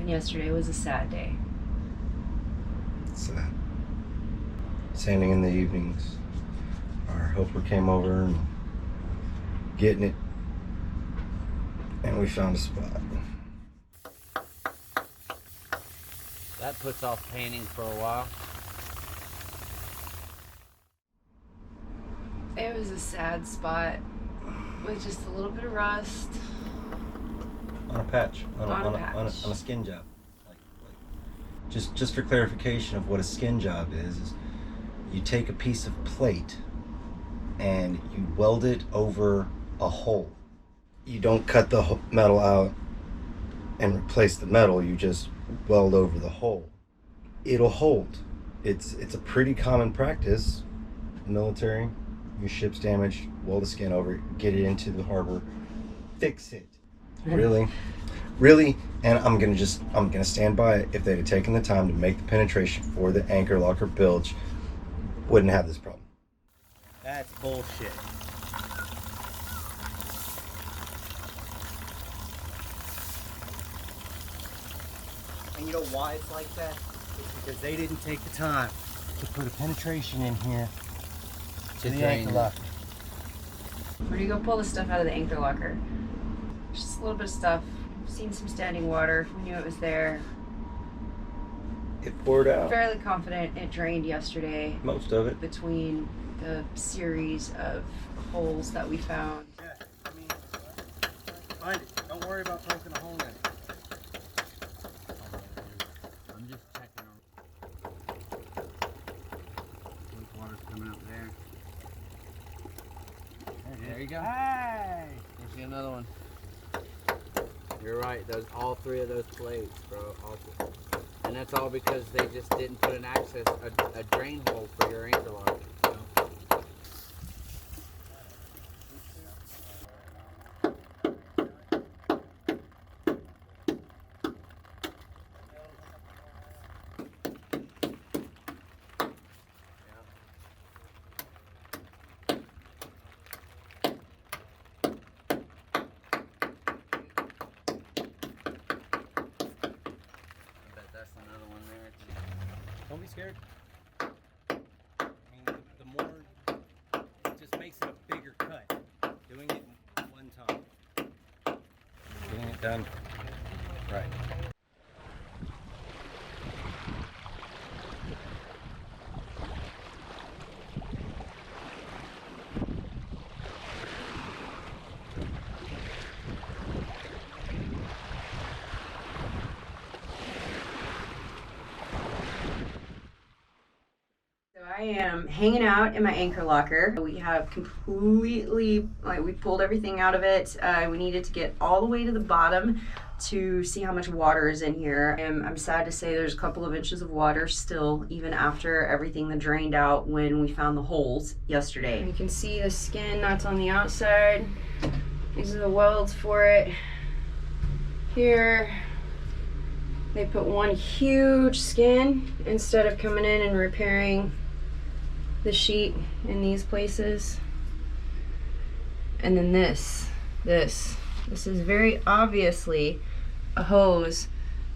And yesterday was a sad day. Sad. Sanding in the evenings. Our helper came over and getting it, and we found a spot. That puts off painting for a while. It was a sad spot with just a little bit of rust. On a patch. On patch. a skin job. Just for clarification of what a skin job is you take a piece of plate and you weld it over a hole. You don't cut the metal out and replace the metal, you just weld over the hole. It'll hold. It's a pretty common practice. Military, your ship's damaged, weld the skin over it, get it into the harbor, fix it. Really, and I'm gonna stand by it. If they'd have taken the time to make the penetration for the anchor locker bilge, wouldn't have this problem. That's bullshit. And you know why it's like that? It's because they didn't take the time to put a penetration in here to the anchor locker. Where do you go pull the stuff out of the anchor locker? Just a little bit of stuff. Seen some standing water. We knew it was there. It poured out. Fairly confident it drained yesterday. Most of it. Between the series of holes that we found. Yeah, I mean, find it. Don't worry about poking a hole in it. I'm just checking on. Water's coming up there. There you go. Hey! You see another one. You're right. Those all three of those plates, bro. And that's all because they just didn't put a drain hole for your anchor locker. Don't be scared. I mean, the more, it just makes it a bigger cut. Doing it in one time. Getting it done right. I am hanging out in my anchor locker. We have completely, we pulled everything out of it. We needed to get all the way to the bottom to see how much water is in here. I'm sad to say there's a couple of inches of water still, even after everything that drained out when we found the holes yesterday. You can see the skin that's on the outside. These are the welds for it. Here, they put one huge skin instead of coming in and repairing the sheet in these places. And then this is very obviously a hose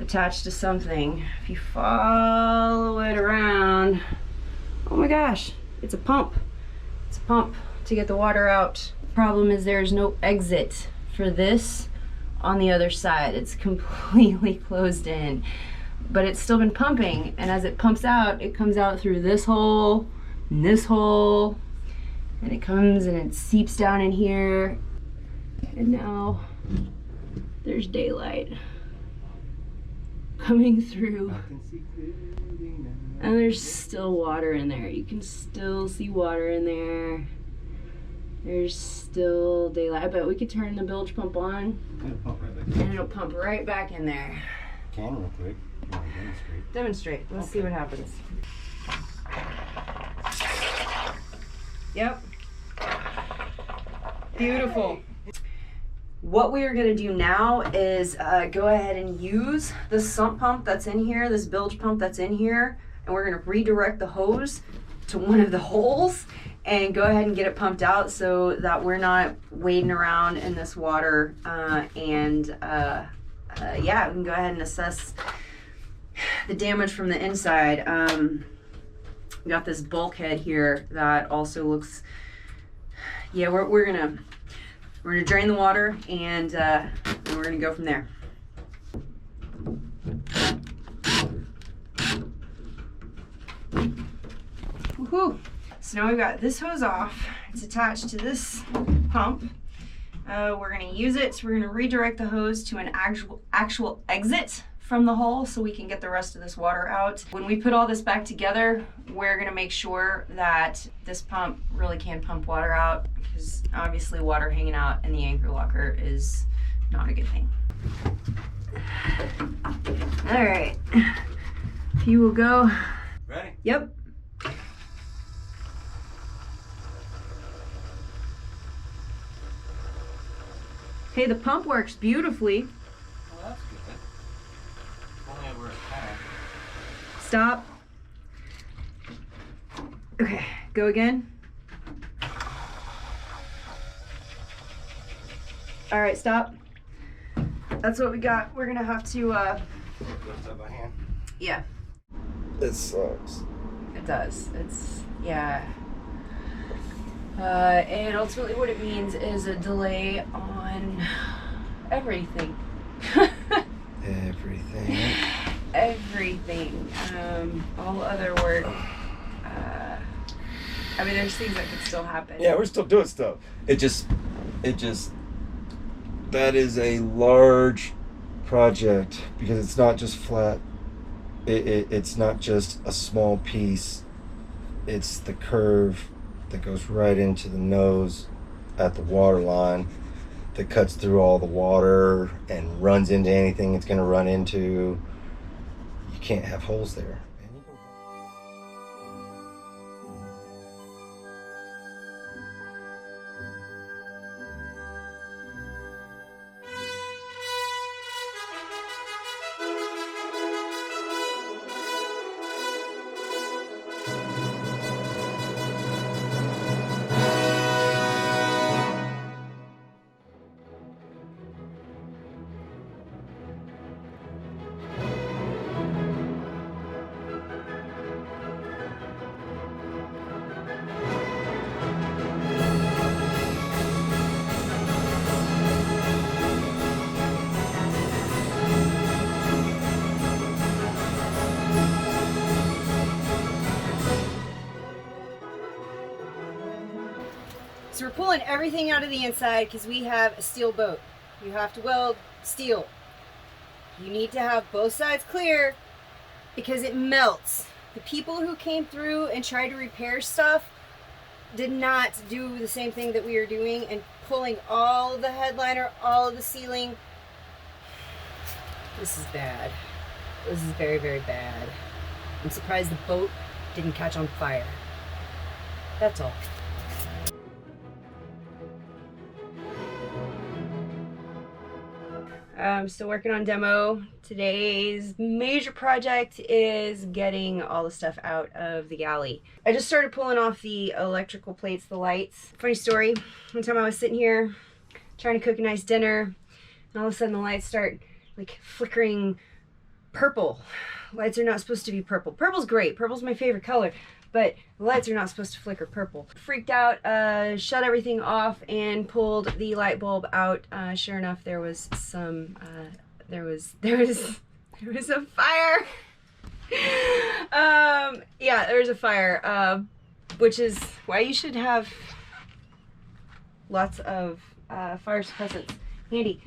attached to something. If you follow it around, oh my gosh, it's a pump. It's a pump to get the water out. Problem is there's no exit for this on the other side. It's completely closed in, but it's still been pumping, and as it pumps out, it comes out through this hole and this hole, and it comes and it seeps down in here, and now there's daylight coming through, and there's still water in there. You can still see water in there. There's still daylight. I bet we could turn the bilge pump on, and it'll pump right back in there. Can real quick. You want to Demonstrate. Let's see what happens. Yep. Beautiful. What we are going to do now is go ahead and use the sump pump that's in here, this bilge pump that's in here, and we're going to redirect the hose to one of the holes and go ahead and get it pumped out so that we're not wading around in this water and yeah, we can go ahead and assess the damage from the inside. We got this bulkhead here that also looks, yeah, we're gonna drain the water and we're gonna go from there. Woohoo! So now we've got this hose off. It's attached to this pump. We're gonna use it. We're gonna redirect the hose to an actual exit from the hole so we can get the rest of this water out. When we put all this back together, we're gonna make sure that this pump really can pump water out, because obviously water hanging out in the anchor locker is not a good thing. All right, if you will go. Ready? Yep. Hey, the pump works beautifully. Well, that's good. Only over at home. Stop. Okay, go again. All right, stop. That's what we got. We're gonna have to, Lift up my hand. yeah, This sucks. it does. It's, yeah. And ultimately what it means is a delay on everything. Everything. Everything. All other work. I mean, there's things that could still happen. Yeah, we're still doing stuff. That is a large project because it's not just flat. It's not just a small piece. It's the curve that goes right into the nose at the water line that cuts through all the water and runs into anything it's going to run into. You can't have holes there. So we're pulling everything out of the inside because we have a steel boat. You have to weld steel. You need to have both sides clear because it melts. The people who came through and tried to repair stuff did not do the same thing that we are doing and pulling all of the headliner, all of the ceiling. This is bad. This is very, very bad. I'm surprised the boat didn't catch on fire. That's all. I'm still working on demo. Today's major project is getting all the stuff out of the galley. I just started pulling off the electrical plates, the lights. Funny story, one time I was sitting here trying to cook a nice dinner, and all of a sudden the lights start like flickering purple. Lights are not supposed to be purple. Purple's great, purple's my favorite color, but the lights are not supposed to flicker purple. Freaked out, shut everything off and pulled the light bulb out. Sure enough, there was some, there was a fire. Yeah, there was a fire, which is why you should have lots of fire suppressants handy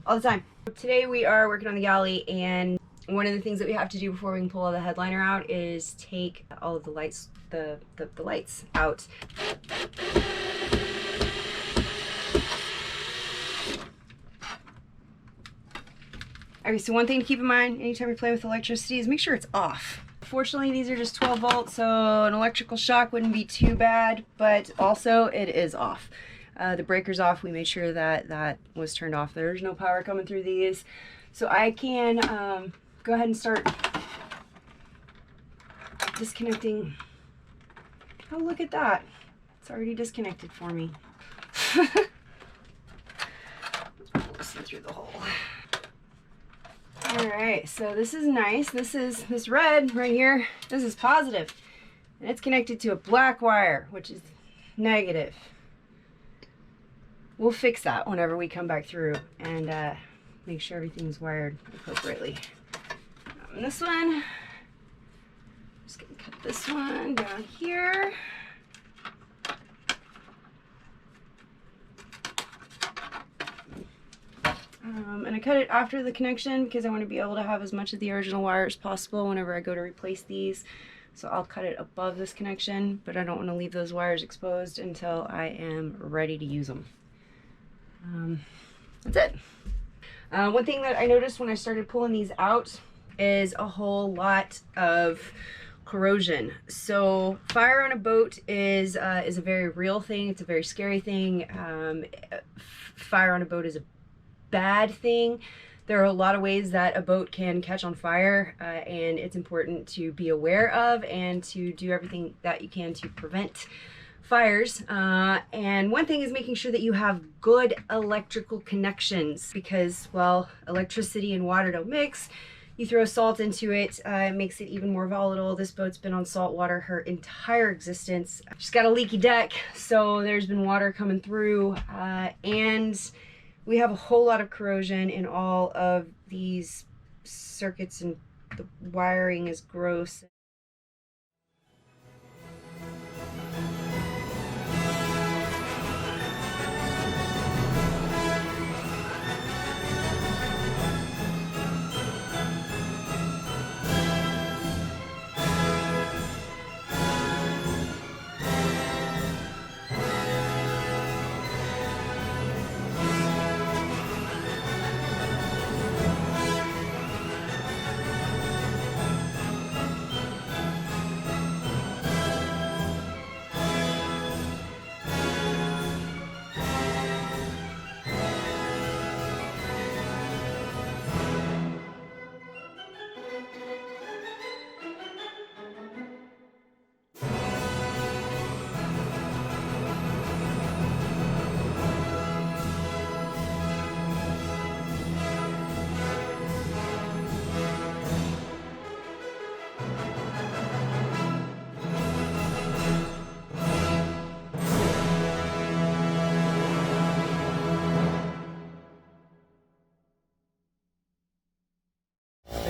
all the time. Today we are working on the galley, and one of the things that we have to do before we can pull all the headliner out is take all of the lights, the lights out. Okay, so one thing to keep in mind anytime you play with electricity is make sure it's off. Fortunately, these are just 12 volts, so an electrical shock wouldn't be too bad, but also it is off. The breaker's off. We made sure that that was turned off. There's no power coming through these. So I can go ahead and start disconnecting. Oh, look at that. It's already disconnected for me. Let's pull this in through the hole. All right, so this is nice. This red right here. This is positive, and it's connected to a black wire, which is negative. We'll fix that whenever we come back through and make sure everything's wired appropriately. And this one, just gonna cut this one down here. And I cut it after the connection because I want to be able to have as much of the original wire as possible whenever I go to replace these. So I'll cut it above this connection, but I don't want to leave those wires exposed until I am ready to use them. That's it. One thing that I noticed when I started pulling these out is a whole lot of corrosion. So fire on a boat is a very real thing. It's a very scary thing. Fire on a boat is a bad thing. There are a lot of ways that a boat can catch on fire, and it's important to be aware of and to do everything that you can to prevent fires. And one thing is making sure that you have good electrical connections, because, well, electricity and water don't mix. You throw salt into it, it makes it even more volatile. This boat's been on salt water her entire existence. She's got a leaky deck, so there's been water coming through, and we have a whole lot of corrosion in all of these circuits, and the wiring is gross.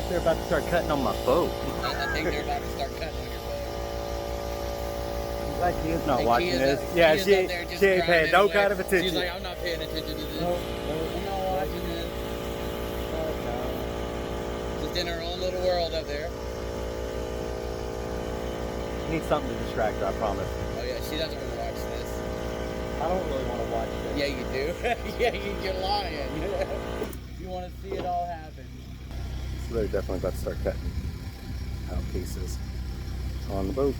They're about to start cutting on my boat. I think they're about to start cutting on your boat. Like Kia's not And watching Kia's this. up- Yeah, Kia's she up there just ain't paying no grinding kind of away. attention. She's like, I'm not paying attention to this. No, I'm not watching this. Just in her own little world up there. She needs something to distract her, I promise. Oh yeah, she doesn't want to watch this. I don't really want to watch this. Yeah, you do. Yeah, you're lying. You want to see it all happen. So they're definitely about to start cutting out pieces on the boat.